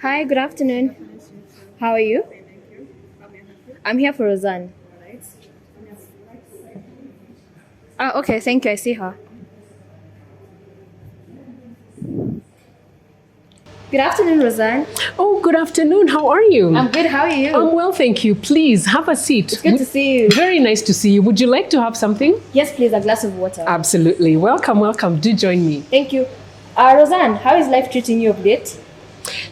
Hi, good afternoon. How are you? I'm here for Roseanne. Oh, okay, thank you. I see her. Good afternoon, Roseanne. Oh, good afternoon. How are you? I'm good. How are you? I'm well, thank you. Please have a seat. It's good to see you. Very nice to see you. Would you like to have something? Yes, please, a glass of water. Absolutely. Welcome, welcome. Do join me. Thank you. Roseanne, how is life treating you of late?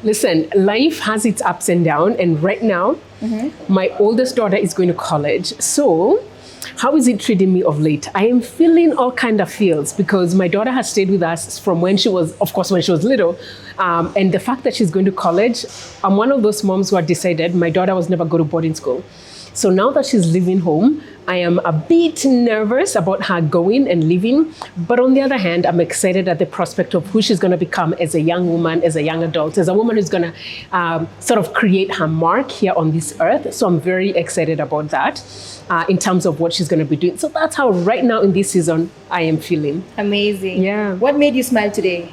Listen, life has its ups and downs, and right now, my oldest daughter is going to college. So, how is it treating me of late? I am feeling all kind of feels because my daughter has stayed with us from when she was, of course, when she was little. And the fact that she's going to college, I'm one of those moms who had decided my daughter was never go to boarding school. So now that she's leaving home, I am a bit nervous about her going and leaving. But on the other hand, I'm excited at the prospect of who she's going to become as a young woman, as a young adult, as a woman who's going to sort of create her mark here on this earth. So I'm very excited about that in terms of what she's going to be doing. So that's how right now in this season I am feeling. Amazing. Yeah. What made you smile today?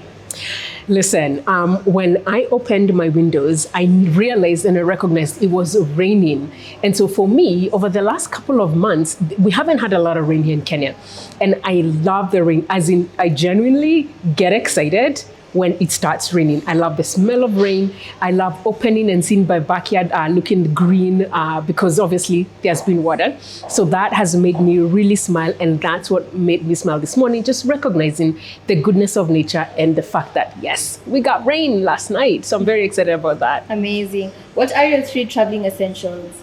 Listen, when I opened my windows, I realized and I recognized it was raining. And so for me, over the last couple of months, we haven't had a lot of rain here in Kenya. And I love the rain, as in, I genuinely get excited when it starts raining. I love the smell of rain. I love opening and seeing my backyard looking green because obviously there's been water. So that has made me really smile, and that's what made me smile this morning, just recognizing the goodness of nature and the fact that, yes, we got rain last night. So I'm very excited about that. Amazing. What are your three traveling essentials?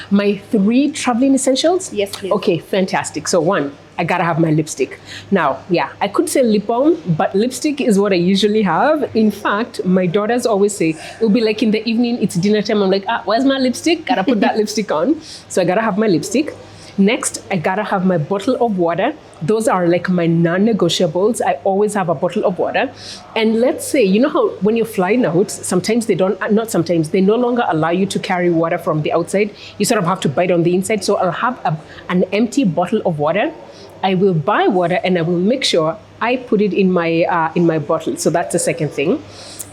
My three traveling essentials? Yes, please. Okay, fantastic. So one, I gotta have my lipstick. Now, yeah, I could say lip balm, but lipstick is what I usually have. In fact, my daughters always say, it'll be like in the evening, it's dinner time. I'm like, where's my lipstick? Gotta put that lipstick on. So I gotta have my lipstick. Next, I gotta have my bottle of water. Those are like my non-negotiables. I always have a bottle of water. And let's say, you know how when you're flying out, sometimes they don't, not sometimes, they no longer allow you to carry water from the outside. You sort of have to bite on the inside. So I'll have an empty bottle of water. I will buy water and I will make sure I put it in my bottle. So that's the second thing.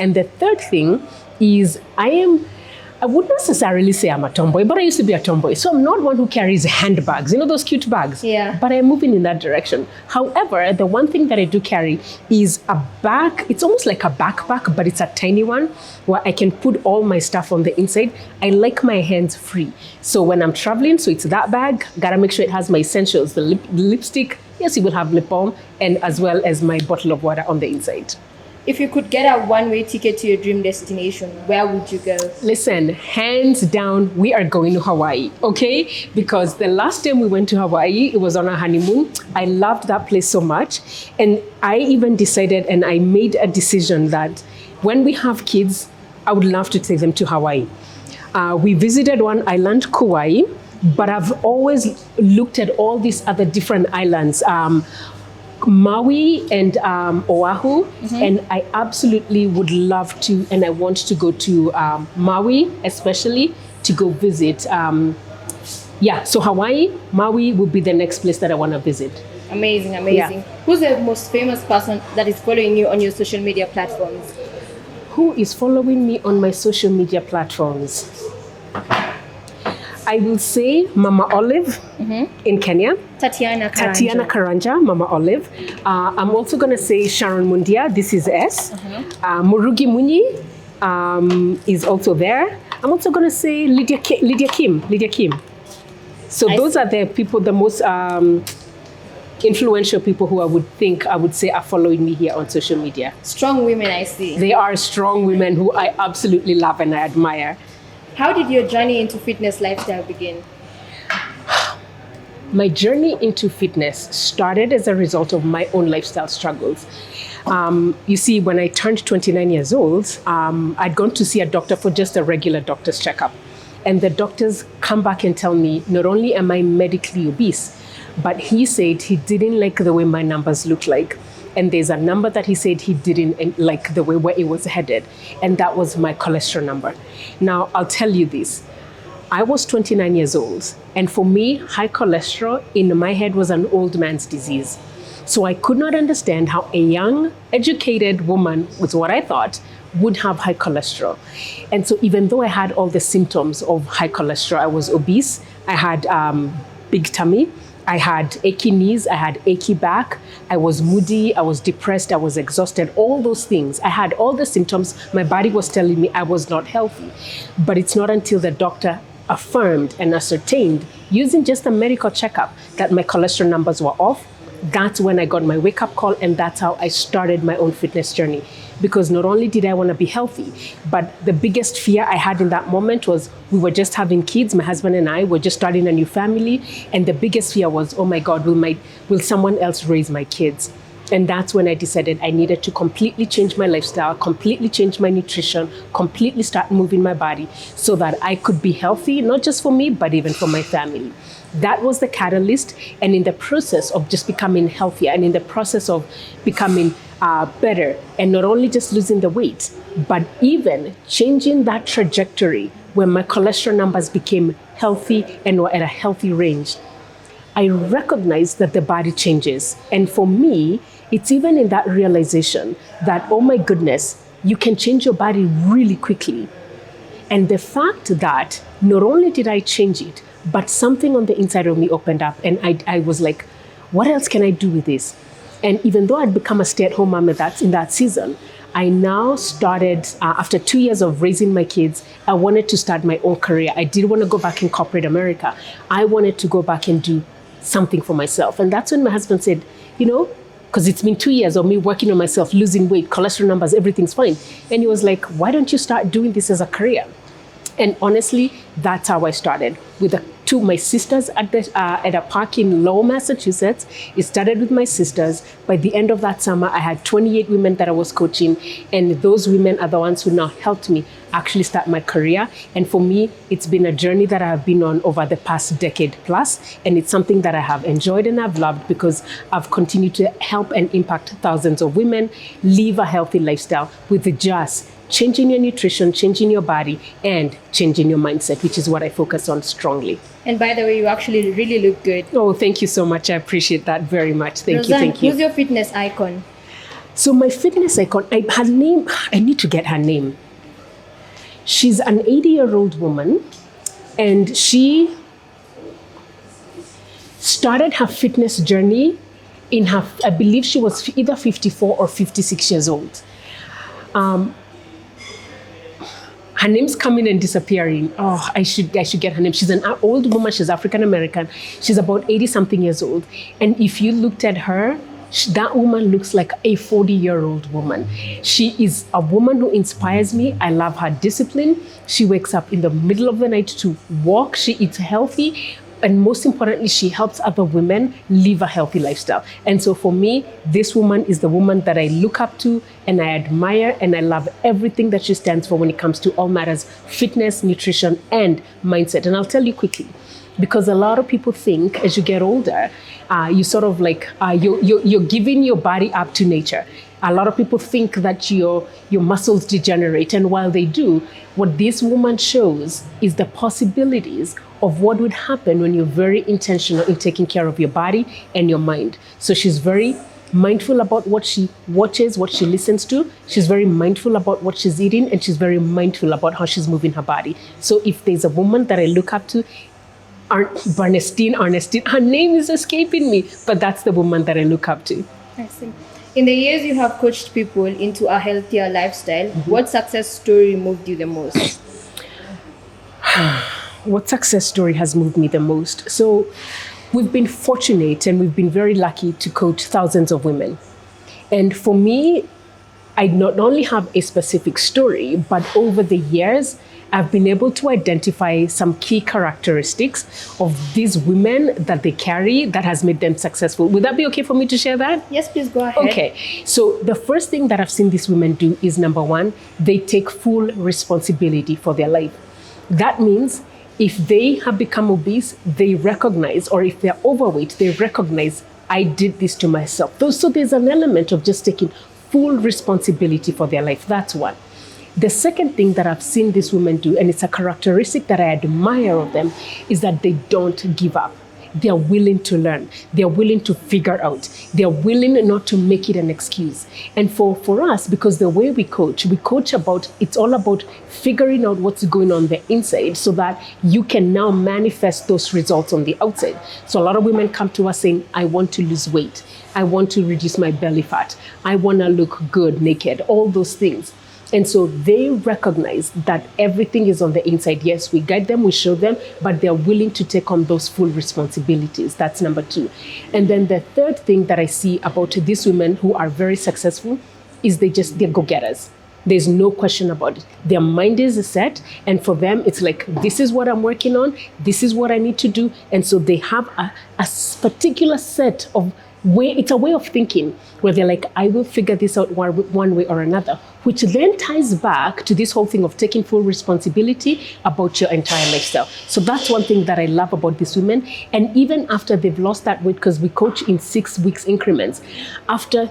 And the third thing is I wouldn't necessarily say I'm a tomboy, but I used to be a tomboy. So I'm not one who carries handbags, you know, those cute bags. Yeah. But I'm moving in that direction. However, the one thing that I do carry is a bag. It's almost like a backpack, but it's a tiny one where I can put all my stuff on the inside. I like my hands free. So when I'm traveling, so it's that bag, gotta make sure it has my essentials, the lipstick, yes, it will have lip balm, and as well as my bottle of water on the inside. If you could get a one-way ticket to your dream destination, where would you go? Listen, hands down, we are going to Hawaii, okay? Because the last time we went to Hawaii, it was on our honeymoon. I loved that place so much. And I even decided and I made a decision that when we have kids, I would love to take them to Hawaii. We visited one island, Kauai, but I've always looked at all these other different islands. Maui and Oahu, and I absolutely would love to, and I want to go to Maui, especially to go visit. So Hawaii, Maui would be the next place that I want to visit. Amazing, amazing. Yeah. Who's the most famous person that is following you on your social media platforms? Who is following me on my social media platforms? I will say Mama Olive in Kenya. Tatiana Karanja, Mama Olive. I'm also going to say Sharon Mundia, this is S. Murugi Munyi is also there. I'm also going to say Lydia Kim. So those are the people, the most influential people who I would say are following me here on social media. Strong women, I see. They are strong women who I absolutely love and I admire. How did your journey into fitness lifestyle begin? My journey into fitness started as a result of my own lifestyle struggles. You see, when I turned 29 years old, I'd gone to see a doctor for just a regular doctor's checkup. And the doctors come back and tell me, not only am I medically obese, but he said he didn't like the way my numbers looked like. And there's a number that he said he didn't like the way where it was headed. And that was my cholesterol number. Now, I'll tell you this. I was 29 years old. And for me, high cholesterol in my head was an old man's disease. So I could not understand how a young, educated woman, with what I thought, would have high cholesterol. And so even though I had all the symptoms of high cholesterol, I was obese, I had big tummy, I had achy knees, I had achy back, I was moody, I was depressed, I was exhausted, all those things. I had all the symptoms. My body was telling me I was not healthy. But it's not until the doctor affirmed and ascertained, using just a medical checkup, that my cholesterol numbers were off. That's when I got my wake-up call, and that's how I started my own fitness journey. Because not only did I want to be healthy, but the biggest fear I had in that moment was we were just having kids, my husband and I were just starting a new family, and the biggest fear was, oh my God, will someone else raise my kids? And that's when I decided I needed to completely change my lifestyle, completely change my nutrition, completely start moving my body so that I could be healthy, not just for me, but even for my family. That was the catalyst. And in the process of just becoming healthier and in the process of becoming better, and not only just losing the weight, but even changing that trajectory where my cholesterol numbers became healthy and were at a healthy range, I recognized that the body changes. And for me, it's even in that realization that, oh my goodness, you can change your body really quickly. And the fact that not only did I change it, but something on the inside of me opened up, and I was like, what else can I do with this? And even though I'd become a stay-at-home mom in that season, I now started, after 2 years of raising my kids, I wanted to start my own career. I didn't want to go back in corporate America. I wanted to go back and do something for myself. And that's when my husband said, because it's been 2 years of me working on myself, losing weight, cholesterol numbers, everything's fine. And he was like, why don't you start doing this as a career? And honestly, that's how I started, with my sisters at a park in Lowell, Massachusetts. It started with my sisters. By the end of that summer, I had 28 women that I was coaching, and those women are the ones who now helped me actually start my career. And for me, it's been a journey that I have been on over the past decade plus, and it's something that I have enjoyed and I've loved, because I've continued to help and impact thousands of women live a healthy lifestyle with just changing your nutrition, changing your body, and changing your mindset, which is what I focus on strongly. And by the way, you actually really look good. Oh, thank you so much. I appreciate that very much. Thank you. Who's your fitness icon? So my fitness icon, her name, I need to get her name. She's an 80-year-old woman, and she started her fitness journey I believe she was either 54 or 56 years old. Her name's coming and disappearing. Oh, I should get her name. She's an old woman. She's African American. She's about 80-something years old. And if you looked at her, that woman looks like a 40-year-old woman. She is a woman who inspires me. I love her discipline. She wakes up in the middle of the night to walk. She eats healthy. And most importantly, she helps other women live a healthy lifestyle. And so for me, this woman is the woman that I look up to and I admire, and I love everything that she stands for when it comes to all matters fitness, nutrition, and mindset. And I'll tell you quickly, because a lot of people think as you get older, you sort of like, you're giving your body up to nature. A lot of people think that your muscles degenerate, and while they do, what this woman shows is the possibilities of what would happen when you're very intentional in taking care of your body and your mind. So she's very mindful about what she watches, what she listens to. She's very mindful about what she's eating, and she's very mindful about how she's moving her body. So if there's a woman that I look up to, Ernestine, her name is escaping me, but that's the woman that I look up to. I see. In the years you have coached people into a healthier lifestyle, what success story moved you the most? What success story has moved me the most? So we've been fortunate and we've been very lucky to coach thousands of women. And for me, I not only have a specific story, but over the years, I've been able to identify some key characteristics of these women that they carry that has made them successful. Would that be okay for me to share that? Yes, please go ahead. Okay. So the first thing that I've seen these women do is, number one, they take full responsibility for their life. That means if they have become obese, they recognize, or if they're overweight, they recognize, I did this to myself. So there's an element of just taking full responsibility for their life. That's one. The second thing that I've seen these women do, and it's a characteristic that I admire of them, is that they don't give up. they're willing to learn. They're willing to figure out. They're willing not to make it an excuse. And for us, because the way we coach about, it's all about figuring out what's going on the inside so that you can now manifest those results on the outside. So a lot of women come to us saying, I want to lose weight. I want to reduce my belly fat. I want to look good naked, all those things. And so they recognize that everything is on the inside. Yes, we guide them, we show them, but they're willing to take on those full responsibilities. That's number 2. And then the third thing that I see about these women who are very successful is they're go-getters. There's no question about it. Their mind is set, and for them, it's like, this is what I'm working on, this is what I need to do. And so they have a particular set of it's a way of thinking where they're like, I will figure this out one way or another, which then ties back to this whole thing of taking full responsibility about your entire lifestyle. So that's one thing that I love about these women. And even after they've lost that weight, because we coach in 6 weeks increments, after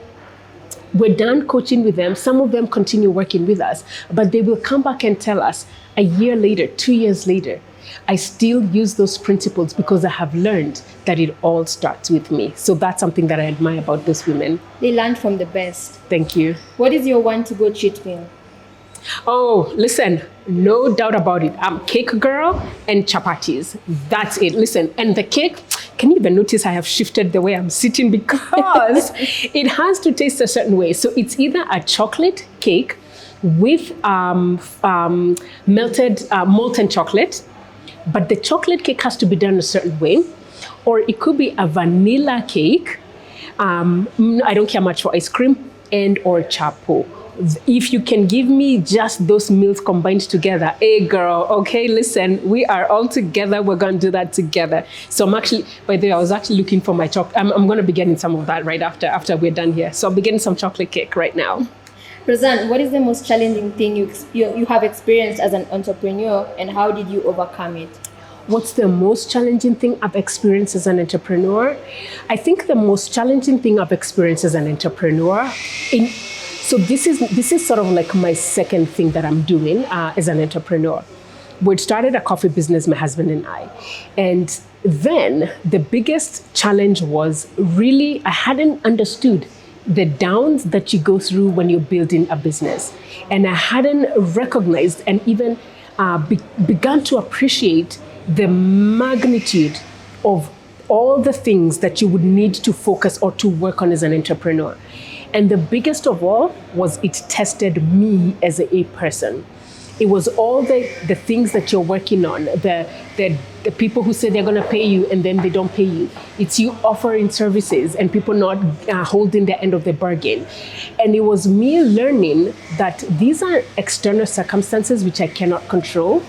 we're done coaching with them, some of them continue working with us, but they will come back and tell us a year later, 2 years later, I still use those principles because I have learned that it all starts with me. So that's something that I admire about those women. They learn from the best. Thank you. What is your one to go cheat meal? Oh, listen, no doubt about it. I'm cake girl and chapatis. That's it. Listen, and the cake, can you even notice I have shifted the way I'm sitting because it has to taste a certain way. So it's either a chocolate cake with melted molten chocolate, but the chocolate cake has to be done a certain way, or it could be a vanilla cake. I don't care much for ice cream and or chapo. If you can give me just those meals combined together, hey girl, okay, listen, we are all together. We're going to do that together. So I'm actually, by the way, I was actually looking for my chocolate. I'm going to be getting some of that right after we're done here. So I'll be getting some chocolate cake right now. Roseanne, what is the most challenging thing you have experienced as an entrepreneur, and how did you overcome it? What's the most challenging thing I've experienced as an entrepreneur? I think the most challenging thing I've experienced as an entrepreneur, so this is sort of like my second thing that I'm doing as an entrepreneur. We'd started a coffee business, my husband and I. And then the biggest challenge was really, I hadn't understood the downs that you go through when you're building a business. And I hadn't recognized and even begun to appreciate the magnitude of all the things that you would need to focus or to work on as an entrepreneur. And the biggest of all was it tested me as a person. It was all the things that you're working on, the people who say they're going to pay you and then they don't pay you. It's you offering services and people not holding the end of the bargain. And it was me learning that these are external circumstances which I cannot control.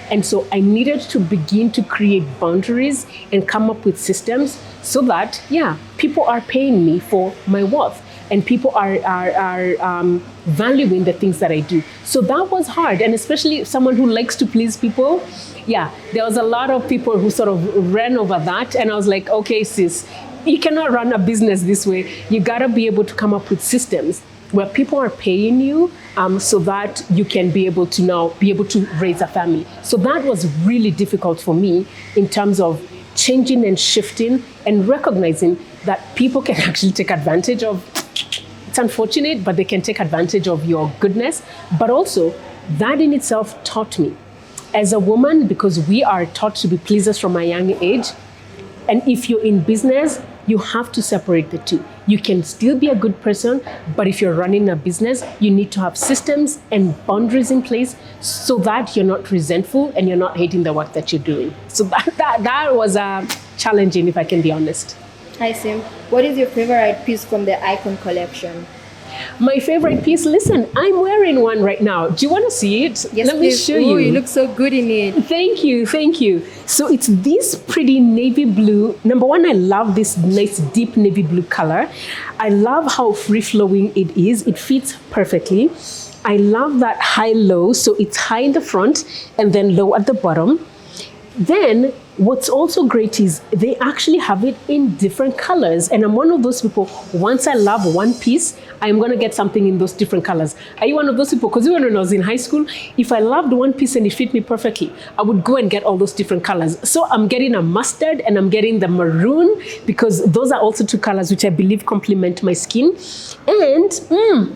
And so I needed to begin to create boundaries and come up with systems so that, people are paying me for my worth. And people are valuing the things that I do. So that was hard. And especially someone who likes to please people, there was a lot of people who sort of ran over that. And I was like, okay, sis, you cannot run a business this way. You gotta be able to come up with systems where people are paying you so that you can be able to raise a family. So that was really difficult for me in terms of changing and shifting and recognizing that people can actually take advantage of. It's unfortunate, but they can take advantage of your goodness. But also, that in itself taught me, as a woman, because we are taught to be pleasers from a young age, and if you're in business, you have to separate the two. You can still be a good person, but if you're running a business, you need to have systems and boundaries in place so that you're not resentful and you're not hating the work that you're doing. So that was challenging, if I can be honest. Hi, Sim. What is your favorite piece from the Ikojn collection? My favorite piece, listen, I'm wearing one right now. Do you want to see it? Yes, Let please. me show you. You look so good in it. Thank you. So it's this pretty navy blue. Number one, I love this nice deep navy blue color. I love how free-flowing it is. It fits perfectly. I love that high-low. So it's high in the front and then low at the bottom. Then What's also great is they actually have it in different colors. And I'm one of those people, once I love one piece, I'm going to get something in those different colors. Are you one of those people? Because even when I was in high school, if I loved one piece and it fit me perfectly, I would go and get all those different colors. So I'm getting a mustard and I'm getting the maroon, because those are also two colors which I believe complement my skin. And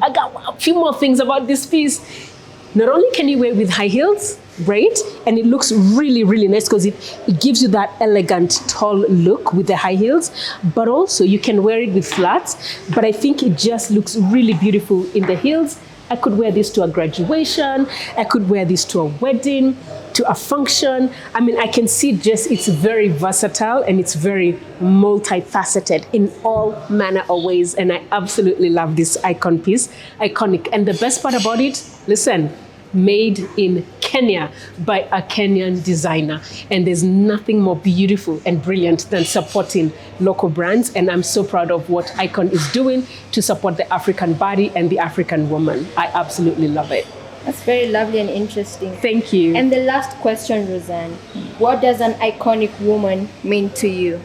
I got a few more things about this piece. Not only can you wear it with high heels, right? And it looks really, really nice because it gives you that elegant, tall look with the high heels, but also you can wear it with flats. But I think it just looks really beautiful in the heels. I could wear this to a graduation. I could wear this to a wedding, to a function. I mean, I can see just it's very versatile and it's very multifaceted in all manner of ways. And I absolutely love this icon piece. Iconic. And the best part about it, listen, made in Kenya by a Kenyan designer. And there's nothing more beautiful and brilliant than supporting local brands. And I'm so proud of what Ikojn is doing to support the African body and the African woman. I absolutely love it. That's very lovely and interesting. Thank you. And the last question, Roseanne. What does an iconic woman mean to you?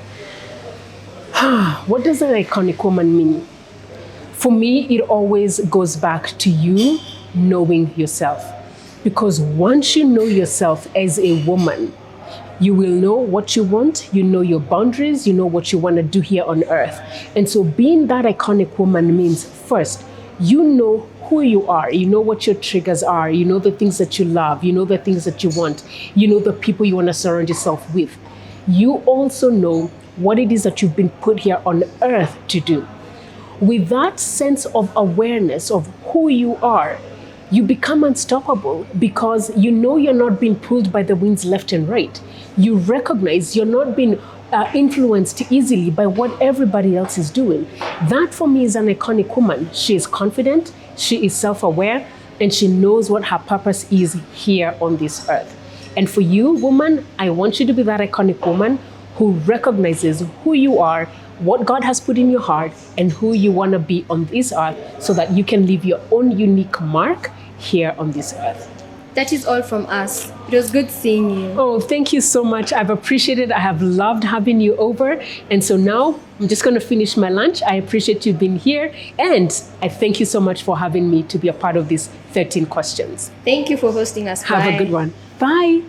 What does an iconic woman mean? For me, it always goes back to you knowing yourself. Because once you know yourself as a woman, you will know what you want, you know your boundaries, you know what you want to do here on earth. And so being that iconic woman means, first, you know who you are, you know what your triggers are, you know the things that you love, you know the things that you want, you know the people you want to surround yourself with. You also know what it is that you've been put here on earth to do. With that sense of awareness of who you are, you become unstoppable because you know you're not being pulled by the winds left and right. You recognize you're not being influenced easily by what everybody else is doing. That for me is an iconic woman. She is confident, she is self-aware, and she knows what her purpose is here on this earth. And for you, woman, I want you to be that iconic woman who recognizes who you are, what God has put in your heart, and who you want to be on this earth so that you can leave your own unique mark here on this earth. That is all from us. It was good seeing you. Oh, thank you so much. I've appreciated it. I have loved having you over. And so now I'm just going to finish my lunch. I appreciate you being here. And I thank you so much for having me to be a part of these 13 questions. Thank you for hosting us. Have Bye. a good one. Bye.